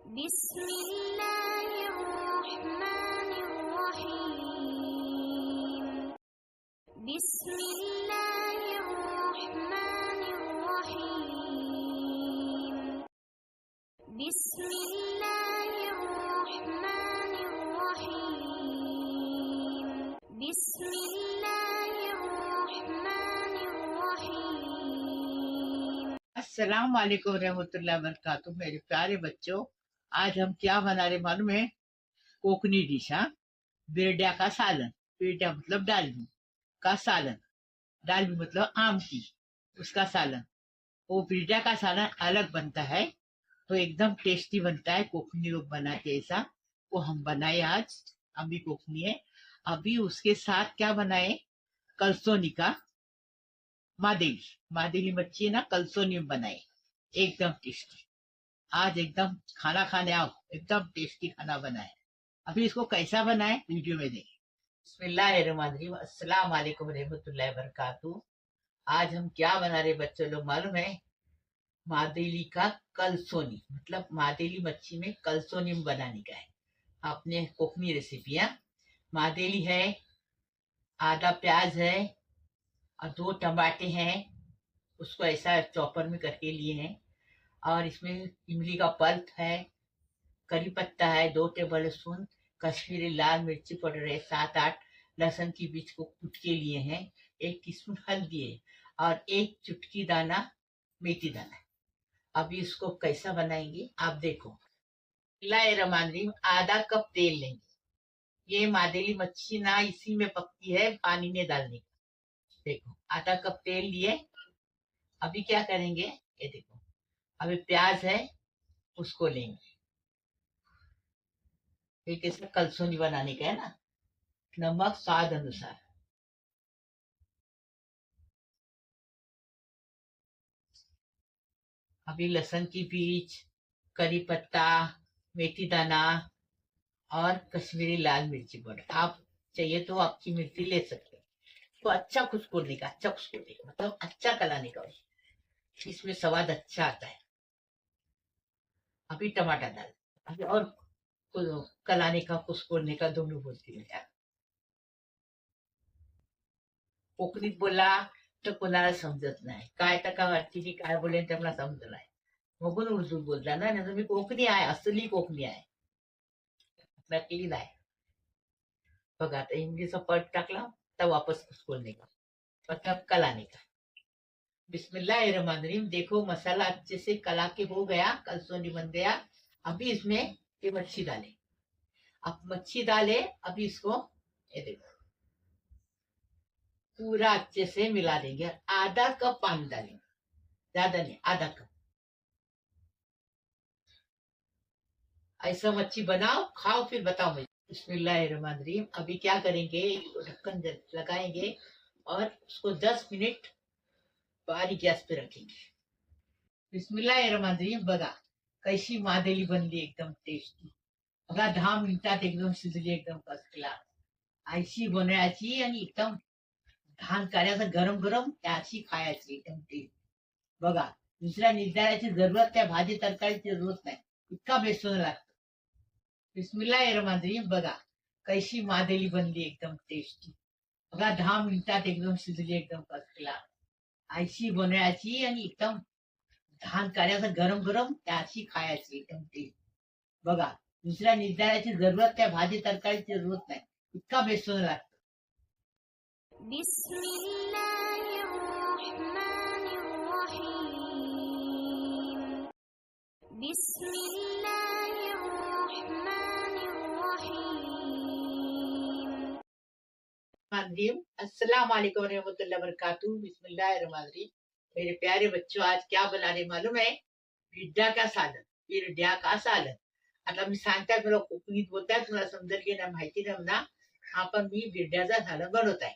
बिस्मिल्लाहिर्रहमानिर्रहीम। बिस्मिल्लाहिर्रहमानिर्रहीम। बिस्मिल्लाहिर्रहमानिर्रहीम। बिस्मिल्लाहिर्रहमानिर्रहीम। अस्सलाम वालेकुम रहमतुल्लाहि वबरकातुहू। मेरे प्यारे बच्चों, आज हम क्या बना रहे मालूम है? कोकनी डिश। हाँ, बिरड्या का सालन। बिरड्या मतलब डालमी का सालन, डालमी मतलब आम की, उसका सालन। वो बिरड्या का सालन अलग बनता है, तो एकदम टेस्टी बनता है। कोकनी लोग बनाते ऐसा, वो हम बनाए आज। अभी कोकनी है। अभी उसके साथ क्या बनाए? कलसोनी का मादेली। मादेली मच्छी है ना, कलसोनी में बनाए, एकदम टेस्टी। आज एकदम खाना खाने आओ, एकदम टेस्टी खाना बनाए। अभी इसको कैसा बनाए वीडियो में देखें। बिस्मिल्लाहिर्रहमानिर्रहीम। अस्सलाम वालेकुम रहमतुल्लाहि वबरकातुहू। आज हम क्या बना रहे बच्चों लोग मालूम है? मादेली का कलसोनी, मतलब मादेली मच्छी में कलसोनी बनाने का है। अपने कोकनी रेसिपी है। मादेली है, आधा प्याज है और 2 टमाटे हैं, उसको ऐसा चॉपर में करके लिए हैं। और इसमें इमली का पल्प है, करी पत्ता है, 2 टेबल स्पून कश्मीरी लाल मिर्ची पाउडर है, 7-8 लहसुन की बीज को कूट के लिए हैं, 1 टीस्पून हल्दी है और 1 चुटकी दाना मेथी दाना है। अभी इसको कैसा बनाएंगे आप देखो। बिस्मिल्लाहिर्रहमानिर्रहीम। आधा कप तेल लेंगे। ये मादेली मच्छी ना इसी में पकती है, पानी में डालने का। देखो, आधा कप तेल लिए। अभी क्या करेंगे, ये देखो, अभी प्याज है, उसको लेंगे। फिर कैसे कलसोनी बनाने का है ना। नमक स्वाद अनुसार। अभी लहसुन की बीज, करी पत्ता, मेथी दाना और कश्मीरी लाल मिर्ची पाउडर। आप चाहिए तो आपकी मिर्ची ले सकते हो। तो अच्छा खुशबूने का, अच्छा खुशबूने का मतलब अच्छा कलाने का, इसमें स्वाद अच्छा आता है। अभी टमाटर डाल, अभी और कलाने का, खुशबूने का दोनों बोलती हूँ यार। कोकणीत बोला तर कोणाला समजत नाही, काय टका वाटते की काय बोलेन ते मला समजत नाही, मग उर्दू बोलता ना, नाही तर मी कोकणी आहे, असली कोकणी आहे, नकली नाही। बघा आता इमलीचा पट टाकला तर वापस खोलने का, मतलब कलाने का। बिस्मिल्लाहिर्रहमानिर्रहीम। देखो मसाला अच्छे से कला के हो गया, कलसोनी बन गया। अभी इसमें ये मच्छी डाले। अब मच्छी डाले, अभी इसको ये देखो पूरा अच्छे से मिला देंगे। आधा कप पानी डालेंगे, ज्यादा नहीं, आधा कप। ऐसा मच्छी बनाओ, खाओ, फिर बताओ मुझे। बिस्मिल्लाहिर्रहमानिर्रहीम। अभी क्या करेंगे, ढक्कन लगाएंगे और उसको 10 मिनट बारीक गैस पे रखेंगे। बिस्मिल्लाहिर्रहमानिर्रहीम। बघा कशी मादेली बनली, एकदम टेस्टी। बघा 10 मिनिटात एकदम शिजली, एकदम फर्स्ट क्लास। अशी बनवायची आणि एकदम घाण काढायचं, गरम गरम अशी खायची, एकदम टेस्ट। बघा दुसऱ्या निर्धाराची जरूरत, त्या भाजी तरकारीची जरूरत नाही, इतका बेस्ट लागतो। बिस्मिल्लाहिर्रहमानिर्रहीम। बघा कशी मादेली बनली, एकदम टेस्टी। बघा 10 मिनिटात एकदम शिजली, एकदम फर्स्ट क्लास। अशी बनवायची आणि एकदम घाण काढायचं, गरम गरम अशी खायची, एकदम टेस्ट। बघा दुसऱ्या निर्धाराची जरूरत, त्या भाजी तरकारीची जरूरत नाही, इतका बेस्ट लागतो। बिस्मिल्लाहिर्रहमानिर्रहीम। बिस्मिल्लाहिर्रहमानिर्रहीम। अस्सलाम वालेकुम रहमतुल्लाहि वबरकातुहू। बिस्मिल्लाहिर्रहमानिर्रहीम। मेरे प्यारे बच्चों, आज क्या बना रहे मालूम है? बिरड्या का सालन। बिरड्या का सालन आता मी सांगताय, तुला कोकणीत बोलताय, तुला समजेल की नाही माहिती नाही म्हणा। आपण मी बिरड्याचा सालन बनवत आहे।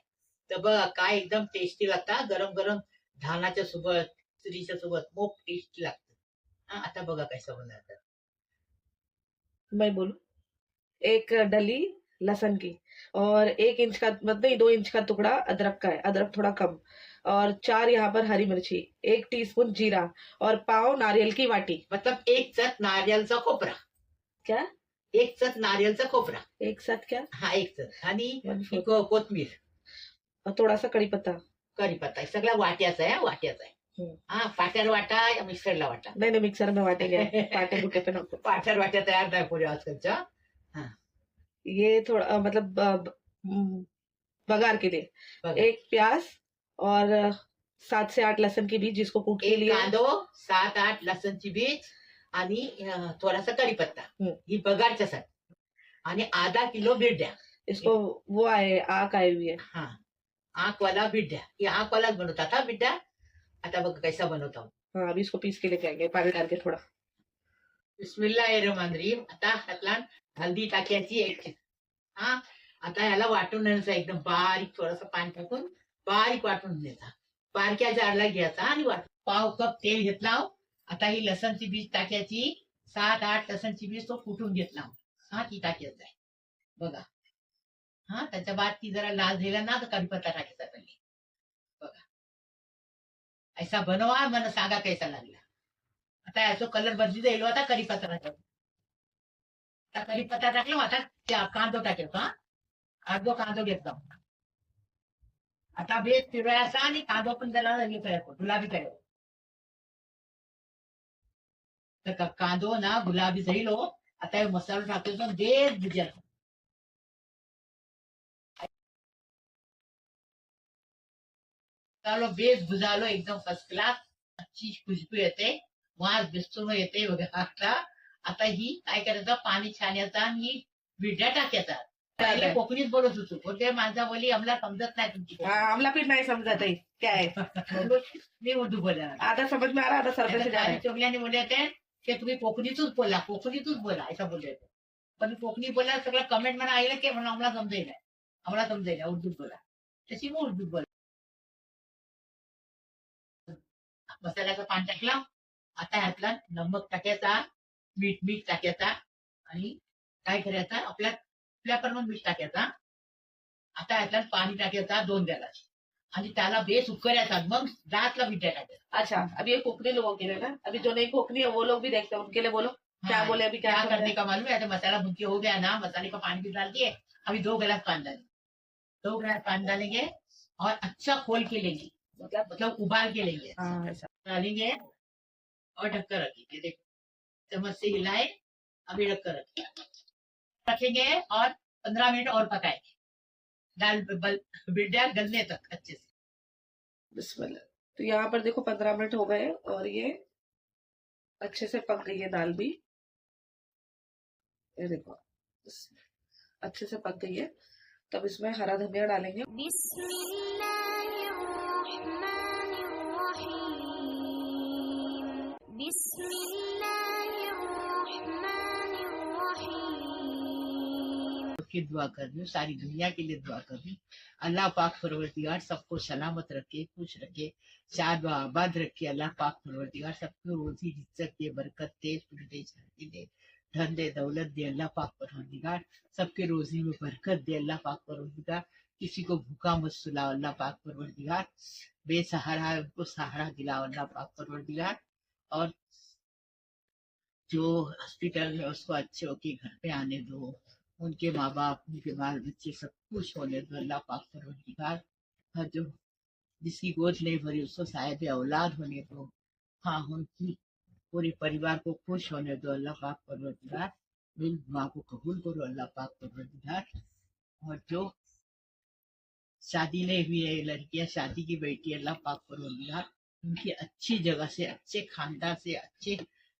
तर बघा काय एकदम टेस्टी लागतं, गरम गरम धानाच्या सोबत, तुरीच्या सोबत खूप टेस्टी लागतं। आता बघा कैसा बनायचं। मैं बोलूं, 1 डली लहसुन की और 1 इंच का, मतलब नहीं 2 इंच का टुकड़ा अदरक का है, अदरक थोड़ा कम, और 4 यहाँ पर हरी मिर्ची, 1 टीस्पून जीरा और पाव नारियल की वाटी। मतलब 1 चट नारियलचा खोबरा, क्या? एक चत नारियलचा खोबरा, एक साथ क्या? हा एक चत, आणि 1/4 ही कोथमीर, और थोडासा कढीपत्ता. कढीपत्ता, हे सगळं वाट्याचं आहे, वाट्याचं आहे. हम्म. हा, पाट्यावर वाटा या मिक्सरला वाटा. नहीं नहीं मिक्सर में वाटेंगे. पाटे बुटे पे नको. पाट्यावर वाट्या तयार नाही पुढे आजकालच्या. हा, ये थोड़ा मतलब बघार के लिए बघा. एक प्याज और 7 से 8 लहसुन की बीज जिसको कूट के एक लिए. कांदो, 7-8 लसणची बीज आणि थोडासा कढीपत्ता, हम्म. ही बघारच्यासाठी, आणि आधा किलो बिरड्या. इसको वो आए आक आई हुई है. हा, आंकवाला बिड्या, ही आंकवालाच बनवतात हा बिड्या. आता बघ कैसा बनवता. हाँ अभी इसको पीस के लेके आएंगे पानी डाल के थोड़ा. बिस्मिल्लाहिर्रहमानिर्रहीम. आता ह्यातला हल्दी टाकायची एक. हा, आता ह्याला वाटून न्यायचं एकदम बारीक, थोडंसं पाणी टाकून बारीक वाटून घ्यायचा. बारक्या जारला घ्यायचा आणि वाट. पाव कप तेल घेतला. आता ही लसणची बीज टाकायची, 7-8 लसणची बीज तो कुटून घेतला. हा, ती टाकायचं आहे बघा. हा, त्याच्या बाद ती जरा लाल झाला ना तर कढीपत्ता टाकायचा पहिले बघा. ऐसा बनवा, मला सांगा कैसा लागला. आता याचा कलर बदली जाईल. आता कढीपत्ता टाकला. आता कढीपत्ता टाकला. आता कांदो टाकायचा. हा, अर्धो कांदो घेतला. आता बेस फिरवायचा आणि कांदो पण त्याला गुलाबी करायचा. तर कांदो ना गुलाबी जाईल. आता हे मसाला टाकायचा, बेस भुजायचा. मसालो बेस भुजालो एकदम फर्स्ट क्लास, अच्छी खुशबू येते, वास बेस्तून येते वगैरे. आता ही काय करायचं, पाणी छाण्याचा आणि बिड्या टाकायचा. पहिले कोकणीत बोलत होतो, पण ते माझा बोली आम्हाला समजत नाही तुमची. हाँ हमला फिर नहीं समझा था क्या है. मी उर्दू बोला. आधा समझ में आ रहा आधा सर पे से जा रहा है. चोगल्याने बोलले होते की तुम्ही कोकणीतूच बोला, कोकणीतूच बोला असं बोलले होते. पण कोकणी बोला सगळं कमेंट म्हणा आलं की म्हणून आम्हाला समजेल नाही, आम्हाला समजेल नाही, उर्दूत बोला. तशी मी उर्दूत बोला. मसाल्याचं पाणी टाकलं. आता ह्यातला नमक टाकायचा, मीठ टाकायचा, आणि काय करायचं आपल्याप्रमाणे मीठ टाकायचा. आता ह्यातला पाणी टाकायचा 2 ग्लास, आणि त्याला बेस उकरायचा. मग दातला बिड्या टाकायचा. अच्छा अभी ये कोकनी लोगों के लिए ना, अभी जो नहीं कोकनी है वो लोग भी देखते हैं, उनके लिए बोलो क्या बोले अभी क्या करने का मालूम है. मसाला भून के हो गया ना, मसाले का पानी भी डाल दिए. अभी 2 गिलास पानी डालेंगे. 2 गिलास पानी डालेंगे और अच्छा खोल के लेंगे, मतलब उबाल के लेंगे. हाँ ऐसा. डालेंगे और ढक्कर रखेंगे. देखो चम्मच से हिलाए, अभी ढक्कर रखेंगे और 15 मिनट और पकाएंगे. दाल बिड्या गलने तक अच्छे से. बिस्मिल्लाह. तो यहाँ पर देखो 15 मिनट हो गए और ये अच्छे से पक गई है दाल भी. ये देखो अच्छे से पक गई है. तब इसमें हरा धनिया डालेंगे. की दुआ कर रही हूँ, सारी दुनिया के लिए दुआ कर रही हूँ. अल्लाह पाक परवरदिगार सबको सलामत रखे, खुश रखे, शाद व आबाद रखे. अल्लाह पाक परवरदिगार सबको रोजी इज्जत दे, बरकत दे, दे, शांति दे, धन दे, दौलत दे. अल्लाह पाक परवरदिगार सबके रोजी में बरकत दे. अल्लाह पाक परवरदिगार किसी को भूखा मत सुलाओ. अल्लाह पाक परवरदिगार बेसहारा है उनको सहारा दिलाओ. अल्लाह पाक परवरदिगार. और जो हॉस्पिटल में उसको अच्छे होके घर पे आने दो. उनके माँ बाप, उनके बाल बच्चे सब खुश होने दो. अल्लाह पाक परवरदिगार. और जो जिसकी गोद नहीं भरी उसको साहिब औलाद होने दो. हाँ, उनकी पूरे परिवार को खुश होने दो. अल्लाह पाक परवरदिगार मेरी दुआ को कबूल करो. अल्लाह पाक परवरदिगार. और जो शादी नहीं हुई है लड़कियां, शादी की बेटी, अल्लाह पाक परवरदिगार उनकी अच्छी जगह से, अच्छे खानदान से अच्छे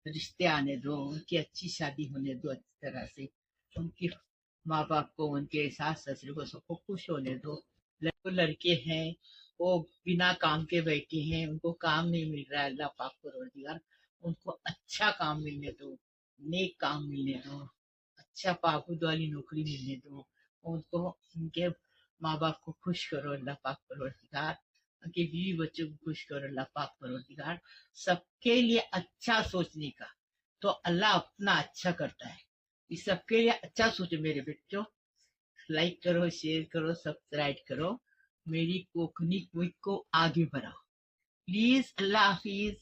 रिश्ते आने दो. उनकी अच्छी शादी होने दो अच्छी तरह से. उनके माँ बाप को, उनके सास ससुर को, सबको खुश होने दो. लड़के हैं वो बिना काम के बैठे हैं, उनको काम नहीं मिल रहा है. अल्लाह पाक परवरदिगार उनको अच्छा काम मिलने दो, नेक काम मिलने दो, अच्छा पाबूद वाली नौकरी मिलने दो. उनको उनके माँ बाप को खुश करो. अल्लाह पाक परवरदिगार उनके बीवी बच्चों को खुश करो. अल्लाह पाक परवरदिगार सबके लिए अच्छा सोचने का तो अल्लाह अपना अच्छा करता है. इस सबके लिए अच्छा सोचो मेरे बच्चों. लाइक करो, शेयर करो, सब्सक्राइब करो. मेरी कोकनी क्विक को आगे बढ़ाओ प्लीज. अल्लाह हाफिज.